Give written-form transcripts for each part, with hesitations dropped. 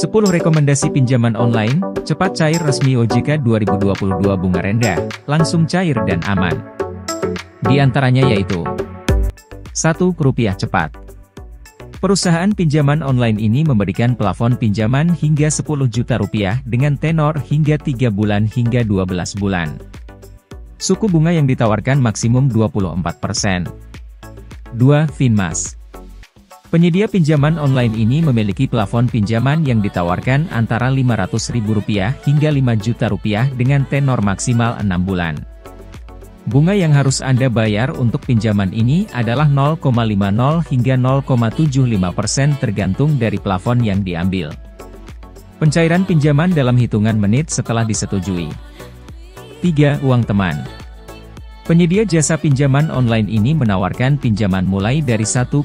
10 rekomendasi pinjaman online, cepat cair resmi OJK 2022 bunga rendah, langsung cair dan aman. Di antaranya yaitu 1. Rupiah Cepat. Perusahaan pinjaman online ini memberikan plafon pinjaman hingga 10 juta rupiah dengan tenor hingga 3 bulan hingga 12 bulan. Suku bunga yang ditawarkan maksimum 24%. 2. Finmas. Penyedia pinjaman online ini memiliki plafon pinjaman yang ditawarkan antara Rp500.000 hingga Rp5 juta dengan tenor maksimal 6 bulan. Bunga yang harus Anda bayar untuk pinjaman ini adalah 0,50 hingga 0,75% tergantung dari plafon yang diambil. Pencairan pinjaman dalam hitungan menit setelah disetujui. 3. Uang teman. Penyedia jasa pinjaman online ini menawarkan pinjaman mulai dari Rp1,5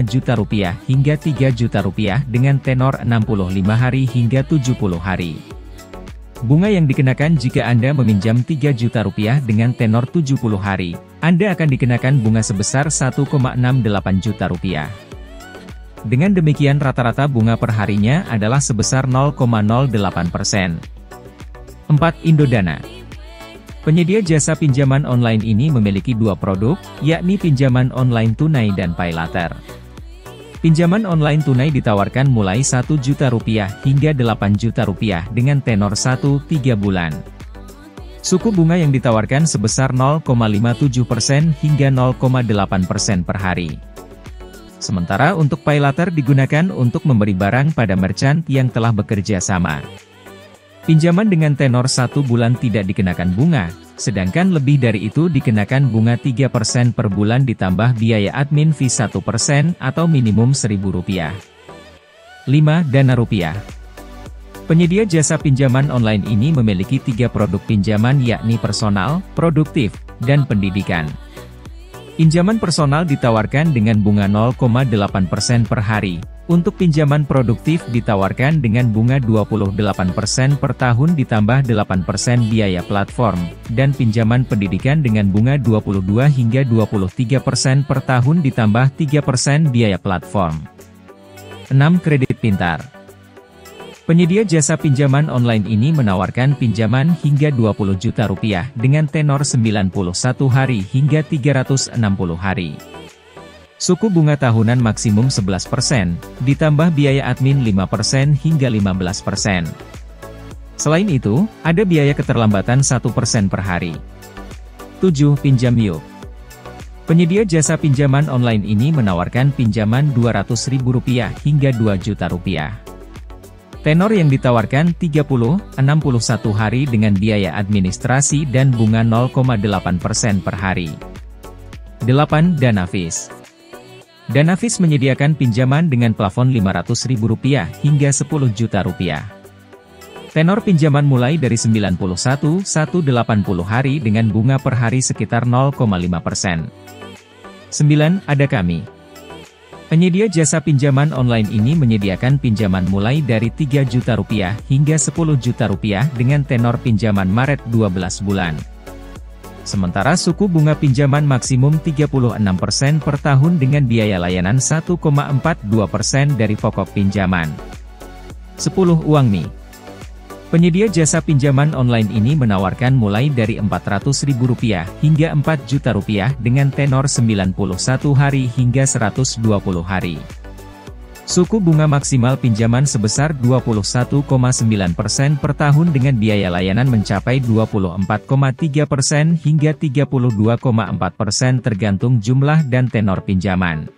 juta hingga Rp3 juta dengan tenor 65 hari hingga 70 hari. Bunga yang dikenakan jika Anda meminjam Rp3 juta dengan tenor 70 hari, Anda akan dikenakan bunga sebesar Rp1,68 juta. Dengan demikian rata-rata bunga per harinya adalah sebesar 0,08%. 4. Indodana. Penyedia jasa pinjaman online ini memiliki dua produk, yakni pinjaman online tunai dan paylater. Pinjaman online tunai ditawarkan mulai Rp1 juta hingga Rp8 juta dengan tenor 1-3 bulan. Suku bunga yang ditawarkan sebesar 0,57% hingga 0,8% per hari. Sementara untuk paylater digunakan untuk memberi barang pada merchant yang telah bekerja sama. Pinjaman dengan tenor 1 bulan tidak dikenakan bunga, sedangkan lebih dari itu dikenakan bunga 3% per bulan ditambah biaya admin fee 1% atau minimum Rp1.000. 5. Dana Rupiah. Penyedia jasa pinjaman online ini memiliki 3 produk pinjaman yakni personal, produktif, dan pendidikan. Pinjaman personal ditawarkan dengan bunga 0,8% per hari. Untuk pinjaman produktif ditawarkan dengan bunga 28% per tahun ditambah 8% biaya platform, dan pinjaman pendidikan dengan bunga 22 hingga 23% per tahun ditambah 3% biaya platform. 6. Kredit Pintar. Penyedia jasa pinjaman online ini menawarkan pinjaman hingga Rp20 juta dengan tenor 91 hari hingga 360 hari. Suku bunga tahunan maksimum 11%, ditambah biaya admin 5% hingga 15%. Selain itu, ada biaya keterlambatan 1% per hari. 7. Pinjam Yuk. Penyedia jasa pinjaman online ini menawarkan pinjaman Rp200.000 hingga Rp2 juta. Tenor yang ditawarkan 30-61 hari dengan biaya administrasi dan bunga 0,8% per hari. 8. Danavis. Danavis menyediakan pinjaman dengan plafon Rp500.000 hingga Rp10 juta. Tenor pinjaman mulai dari 91-180 hari dengan bunga per hari sekitar 0,5%. 9. Ada Kami. Penyedia jasa pinjaman online ini menyediakan pinjaman mulai dari Rp3 juta hingga Rp10 juta dengan tenor pinjaman Maret 12 bulan. Sementara suku bunga pinjaman maksimum 36% per tahun dengan biaya layanan 1,42% dari pokok pinjaman. 10. Uangmi. Penyedia jasa pinjaman online ini menawarkan mulai dari Rp400.000 hingga Rp4 juta dengan tenor 91 hari hingga 120 hari. Suku bunga maksimal pinjaman sebesar 21,9% per tahun dengan biaya layanan mencapai 24,3% hingga 32,4% tergantung jumlah dan tenor pinjaman.